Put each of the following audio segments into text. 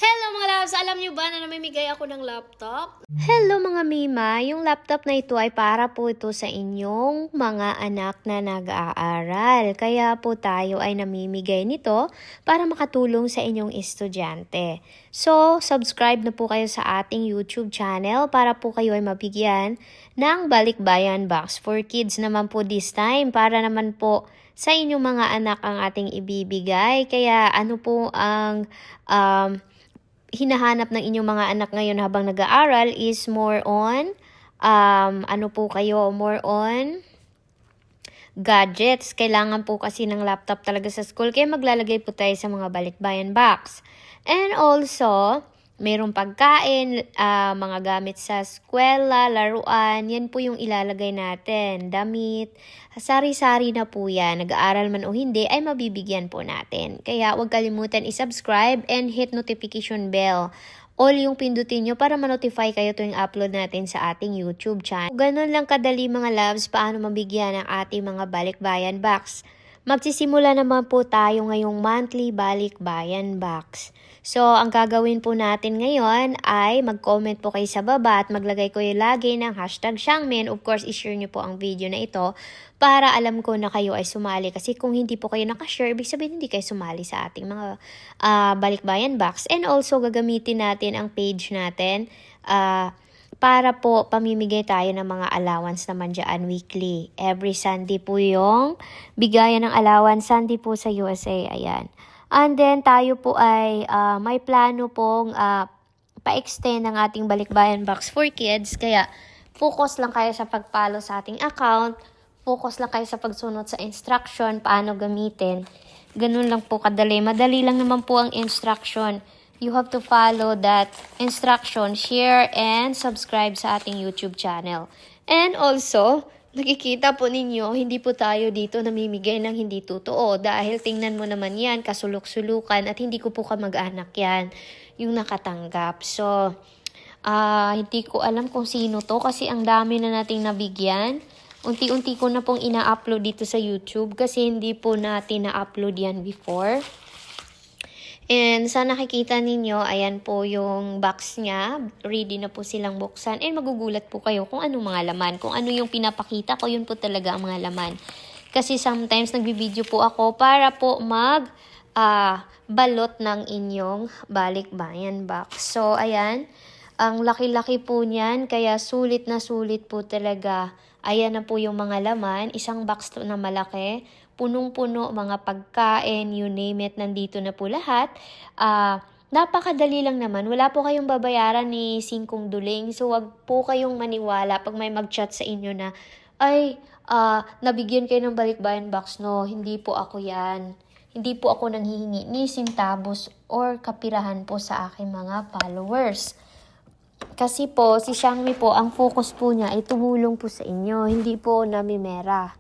Hello mga loves! Alam niyo ba na namimigay ako ng laptop? Hello mga Mima, yung laptop na ito ay para po ito sa inyong mga anak na nag-aaral. Kaya po tayo ay namimigay nito para makatulong sa inyong estudyante. So, subscribe na po kayo sa ating YouTube channel para po kayo ay mabigyan ng Balikbayan Box for Kids naman po this time para naman po sa inyong mga anak ang ating ibibigay. Kaya ano po ang hinahanap ng inyong mga anak ngayon habang nag-aaral is more on, more on gadgets. Kailangan po kasi ng laptop talaga sa school, kaya maglalagay po tayo sa mga balikbayan box. And also, mayroong pagkain, mga gamit sa eskwela, laruan, yan po yung ilalagay natin. Damit, sari-sari na po yan. Nag-aaral man o hindi, ay mabibigyan po natin. Kaya huwag kalimutan i-subscribe and hit notification bell. All yung pindutin nyo para ma-notify kayo tuwing upload natin sa ating YouTube channel. Ganun lang kadali mga loves, paano mabigyan ng ating mga balikbayan box. Magsisimula naman po tayo ngayong monthly balikbayan box. So, ang gagawin po natin ngayon ay mag-comment po kayo sa baba at maglagay ko yung lagi ng hashtag Xiangmin. Of course, i-share nyo po ang video na ito para alam ko na kayo ay sumali. Kasi kung hindi po kayo nakashare, ibig sabihin hindi kayo sumali sa ating mga balikbayan box. And also, gagamitin natin ang page natin para po pamimigay tayo ng mga allowance naman dyan weekly. Every Sunday po yung bigayan ng allowance. Sunday po sa USA. Ayan. And then tayo po ay may plano pong pa-extend ng ating balikbayan box for kids. Kaya focus lang kayo sa pag-follow sa ating account. Focus lang kayo sa pagsunod sa instruction, paano gamitin. Ganun lang po kadali. Madali lang naman po ang instruction. You have to follow that instruction, share, and subscribe sa ating YouTube channel. And also, nakikita po ninyo, hindi po tayo dito namimigay ng hindi totoo. Dahil tingnan mo naman yan, kasulok-sulukan, at hindi ko po kamag-anak yan, yung nakatanggap. So, hindi ko alam kung sino to kasi ang dami na nating nabigyan. Unti-unti ko na pong ina-upload dito sa YouTube kasi hindi po natin na-upload yan before. And sa nakikita ninyo, ayan po yung box niya. Ready na po silang buksan. And magugulat po kayo kung anong mga laman. Kung ano yung pinapakita ko, yun po talaga ang mga laman. Kasi sometimes nagbibideo po ako para po balot ng inyong balikbayan box. So, ayan. Ang laki-laki po niyan. Kaya sulit na sulit po talaga. Ayan na po yung mga laman. Isang box to na malaki. Punong-puno, mga pagkain, you name it, nandito na po lahat. Napakadali lang naman. Wala po kayong babayaran ni singkong duling. So, wag po kayong maniwala pag may mag-chat sa inyo na, ay, nabigyan kayo ng balikbayan box. No, hindi po ako yan. Hindi po ako nanghihingi ni sintabos or kapirahan po sa aking mga followers. Kasi po, si Xiangmi po, ang focus po niya ay tumulong po sa inyo. Hindi po namimera.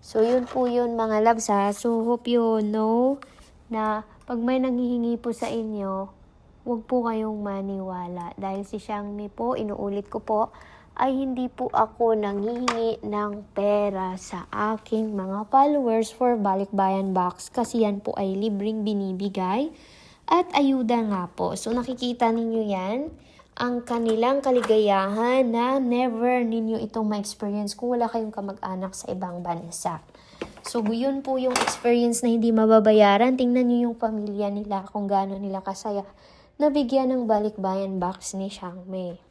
So, yun po yun mga loves ha. So, hope you know na pag may nanghihingi po sa inyo, huwag po kayong maniwala. Dahil si Xiangmi po, inuulit ko po, ay hindi po ako nanghihingi ng pera sa aking mga followers for balikbayan box. Kasi yan po ay libreng binibigay at ayuda nga po. So, nakikita ninyo yan. Ang kanilang kaligayahan na never ninyo itong ma-experience kung wala kayong kamag-anak sa ibang bansa. So, yun po yung experience na hindi mababayaran. Tingnan nyo yung pamilya nila kung gaano nila kasaya nabigyan ng balikbayan box ni Xiangmi.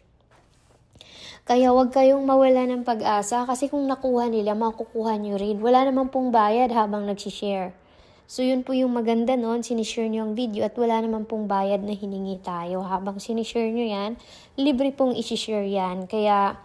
Kaya wag kayong mawala ng pag-asa kasi kung nakuha nila, makukuha nyo rin. Wala naman pong bayad habang nagsishare. So, yun po yung maganda nun, sinishare nyo ang video at wala naman pong bayad na hiningi tayo. Habang sinishare nyo yan, libre pong isishare yan. Kaya,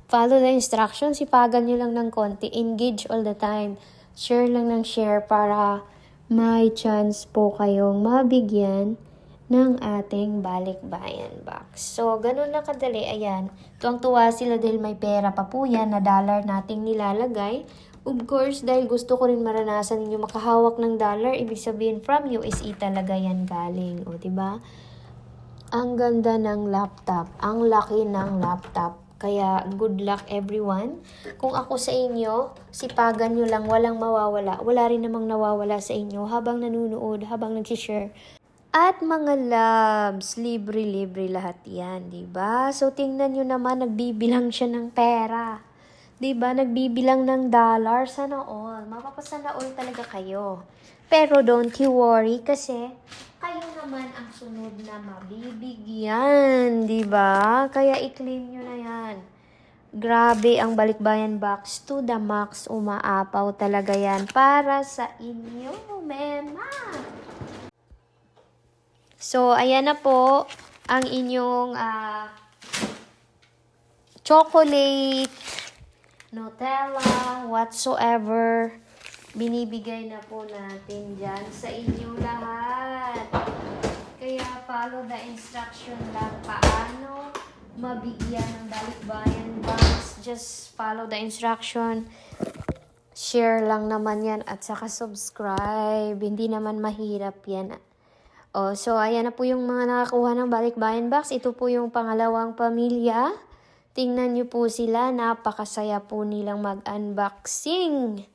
follow the instructions, sipagan nyo lang ng konti, engage all the time. Share lang ng share para may chance po kayong mabigyan ng ating balikbayan box. So, ganun lang kadali. Ayan, tuwang-tuwa sila dahil may pera pa po yan na dollar nating nilalagay. Of course, dahil gusto ko rin maranasan ninyo makahawak ng dollar, ibig sabihin from USA talaga yan galing. O, diba? Ang ganda ng laptop. Ang laki ng laptop. Kaya, good luck everyone. Kung ako sa inyo, sipagan nyo lang, walang mawawala. Wala rin namang nawawala sa inyo habang nanunood, habang nag-share. At mga loves, libre-libre lahat yan, di ba? So, tingnan nyo naman, nagbibilang siya ng pera. Di ba? Nagbibilang ng dollar. Sana all. Mapapasana all talaga kayo. Pero don't you worry kasi kayo naman ang sunod na mabibigyan, di ba? Kaya i-claim nyo na yan. Grabe ang Balikbayan Box to the max. Umaapaw talaga yan para sa inyo, mema. So, ayan na po ang inyong chocolate, Nutella, whatsoever. Binibigay na po natin dyan sa inyo lahat. Kaya follow the instruction lang paano mabigyan ng Balikbayan Box. Just follow the instruction. Share lang naman yan at saka subscribe. Hindi naman mahirap yan. So, ayan na po yung mga nakakuha ng Balikbayan Box. Ito po yung pangalawang pamilya. Tingnan nyo po sila. Napakasaya po nilang mag-unboxing.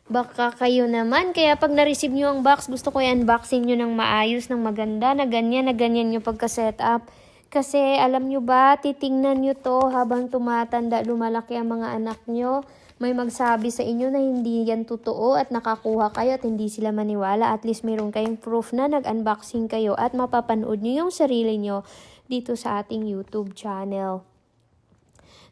Baka kayo naman. Kaya pag na-receive nyo ang box, gusto ko i-unboxing nyo ng maayos, ng maganda, na ganyan nyo pagka-setup. Kasi alam nyo ba, titingnan nyo to habang tumatanda, lumalaki ang mga anak nyo. May magsabi sa inyo na hindi yan totoo at nakakuha kayo at hindi sila maniwala. At least mayroon kayong proof na nag-unboxing kayo at mapapanood nyo yung sarili nyo dito sa ating YouTube channel.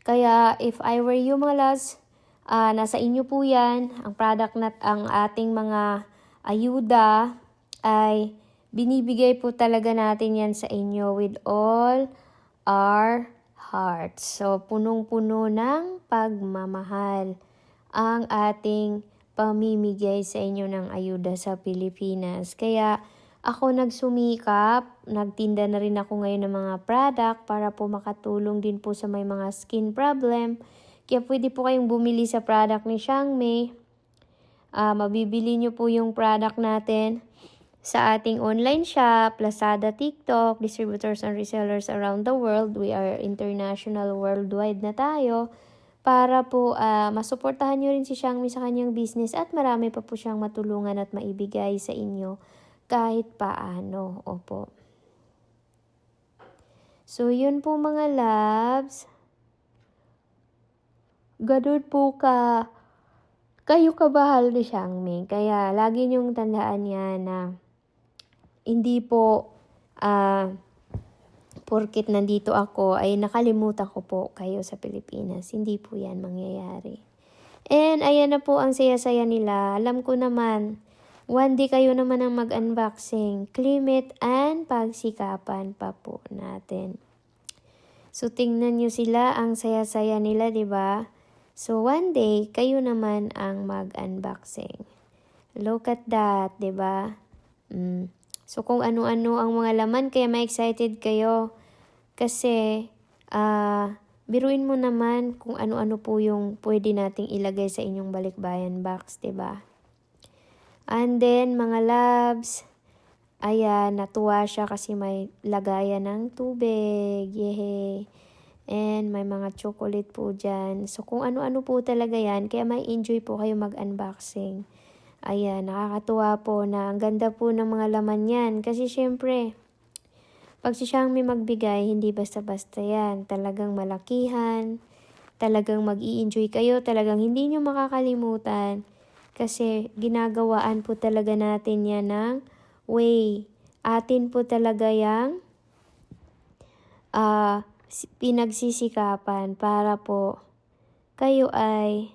Kaya if I were you mga loves, nasa inyo po yan. Ang product na ang ating mga ayuda ay binibigay po talaga natin yan sa inyo with all our heart. So, punong-puno ng pagmamahal ang ating pamimigay sa inyo ng ayuda sa Pilipinas. Kaya ako nagsumikap, nagtinda na rin ako ngayon ng mga product para po makatulong din po sa may mga skin problem. Kaya pwede po kayong bumili sa product ni Xiangmei. Mabibili nyo po yung product natin sa ating online shop, Lazada, TikTok, distributors and resellers around the world. We are international, worldwide na tayo para po masuportahan nyo rin si Xiangmei sa kanyang business at marami pa po siyang matulungan at maibigay sa inyo kahit paano. Opo. So, yun po mga loves. Ganun po kayo kabahal ni Xiangmei. Kaya lagi nyong tandaan yan na hindi po porkit nandito ako ay nakalimutan ko po kayo sa Pilipinas. Hindi po yan mangyayari. And ayan na po ang saya-saya nila. Alam ko naman, one day kayo naman ang mag-unboxing. Claim it and pagsikapan pa po natin. So tingnan nyo sila, ang saya-saya nila, di ba? So one day, kayo naman ang mag-unboxing. Look at that, di ba? So, kung ano-ano ang mga laman, kaya ma-excited kayo. Kasi, biruin mo naman kung ano-ano po yung pwede nating ilagay sa inyong Balikbayan Box, diba? And then, mga loves, ayan, natuwa siya kasi may lagayan ng tubig. Yehey! And may mga chocolate po dyan. So, kung ano-ano po talaga yan, kaya may enjoy po kayo mag-unboxing. Ayan, nakakatuwa po na ang ganda po ng mga laman yan. Kasi syempre, pag si Xiangmei magbigay, hindi basta-basta yan. Talagang malakihan, talagang mag-i-enjoy kayo, talagang hindi nyo makakalimutan. Kasi ginagawaan po talaga natin yan ng way. Atin po talaga yung pinagsisikapan para po kayo ay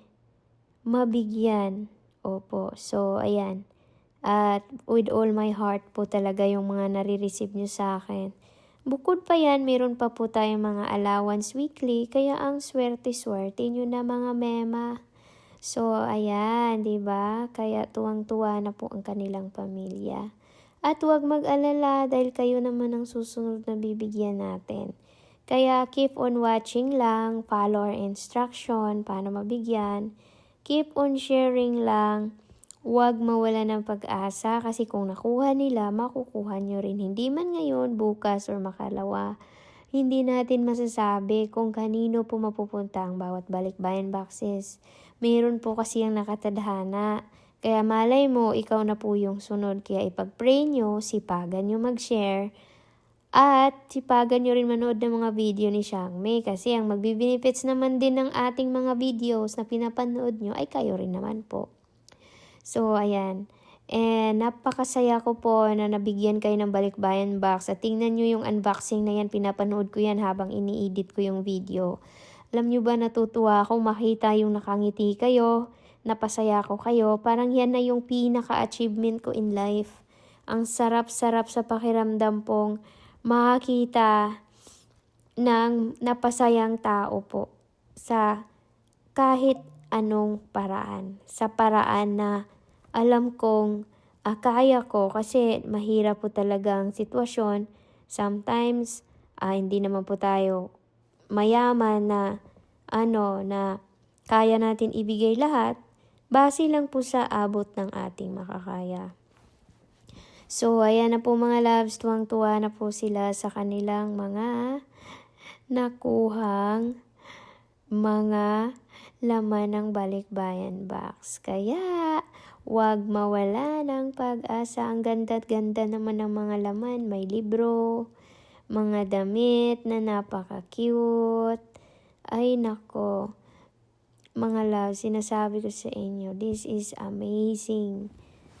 mabigyan. Opo. So, ayan. At with all my heart po talaga yung mga nare-receive nyo sa akin. Bukod pa yan, meron pa po tayong mga allowance weekly. Kaya ang swerte-swerte nyo na mga mema. So, ayan, diba? Kaya tuwang-tuwa na po ang kanilang pamilya. At huwag mag-alala dahil kayo naman ang susunod na bibigyan natin. Kaya keep on watching lang, follow our instruction, paano mabigyan. Keep on sharing lang. Huwag mawala ng pag-asa kasi kung nakuha nila, makukuha nyo rin. Hindi man ngayon, bukas, or makalawa. Hindi natin masasabi kung kanino po mapupunta ang bawat Balikbayan Boxes. Mayroon po kasi ang nakatadhana Kaya malay mo, ikaw na po yung sunod. Kaya ipag-pray nyo, sipagan nyo mag-share, at sipagan nyo rin manood ng mga video ni Xiangmei. Kasi ang magbe-benefits naman din ng ating mga videos na pinapanood nyo ay kayo rin naman po. So, ayan. And napakasaya ko po na nabigyan kayo ng Balikbayan Box. At tingnan nyo yung unboxing na yan. Pinapanood ko yan habang ini-edit ko yung video. Alam nyo ba, natutuwa ako makita yung nakangiti kayo, napasaya ko kayo. Parang yan na yung pinaka-achievement ko in life. Ang sarap-sarap sa pakiramdam pong makakita ng napasayang tao po sa kahit anong paraan. Sa paraan na alam kong kaya ko kasi mahirap po talaga ang sitwasyon. Sometimes, hindi naman po tayo mayaman na na kaya natin ibigay lahat. Base lang po sa abot ng ating makakaya. So, ayan na po mga loves, tuwang-tuwa na po sila sa kanilang mga nakuhang mga laman ng Balikbayan Box. Kaya, wag mawala ng pag-asa. Ang ganda-ganda naman ng mga laman. May libro, mga damit na napaka-cute. Ay nako, mga love, sinasabi ko sa inyo, this is amazing.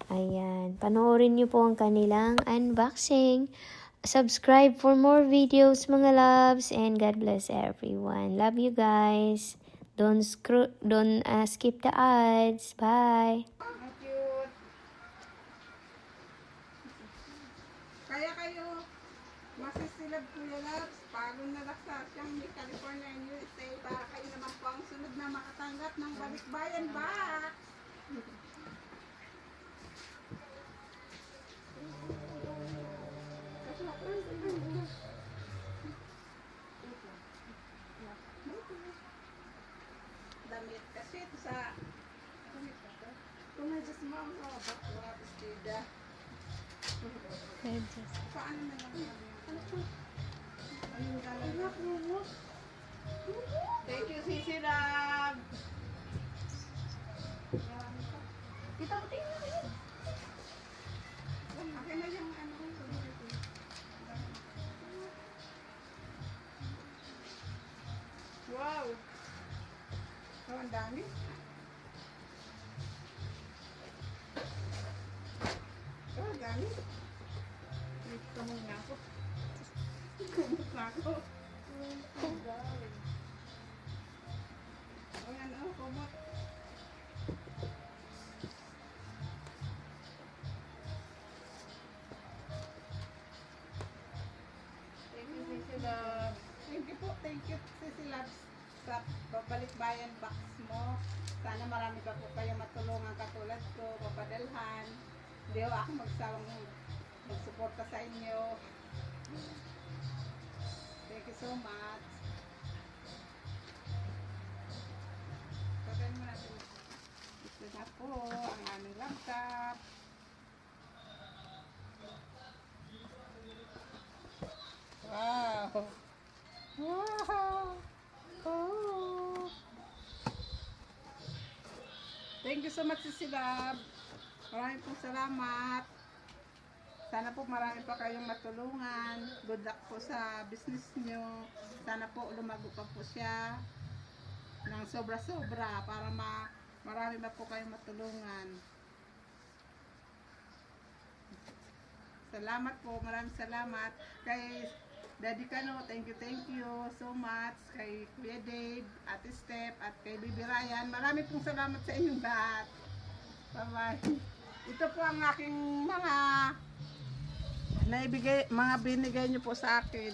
Ayan, panoorin niyo po ang kanilang unboxing. Subscribe for more videos mga loves, and God bless everyone. Love you guys. Don't skip the ads. Bye. Cute. Kaya kayo, masisilab Kuya Labs, pagod na laksa siyang may California and USA para kayo naman po ang sunod na makatanggap ng Balikbayan Box. Damit kasi ito sa Kumajas mom, bakwa, istida. Paano na lang yan? Ayun talaga. Thank you, Sisi Lab. Kita mo tingnan mo. Akin na yung ano. Wow. Oh, ang dami. Oh, ang dami. Ito muna ako. Kumot na ako. Ang dami. O yan, oh, kumot. Thank you, Sisi Lab. Thank you po, thank you, Sisi Lab, sa Balikbayan Box mo. Sana marami pa po kayo matulungan katulad ko, papadalhan. Hindi ho ako magsawang magsuporta sa inyo. Thank you so much. Pagkain mo natin. Ito na po ang aming laptop. Wow! Wow! Oh! Thank you so much, Sisi Lab. Maraming pong salamat. Sana po marami pa kayong matulungan. Good luck po sa business nyo. Sana po lumago pa po siya ng sobra-sobra para marami pa po kayong matulungan. Salamat po. Maraming salamat. Kay Daddy Kano, thank you so much. Kay Kuya Dave, Ate Steph, at kay Bibi Ryan. Marami pong salamat sa inyong lahat. Bye-bye. Ito po ang aking mga binigay niyo po sa akin.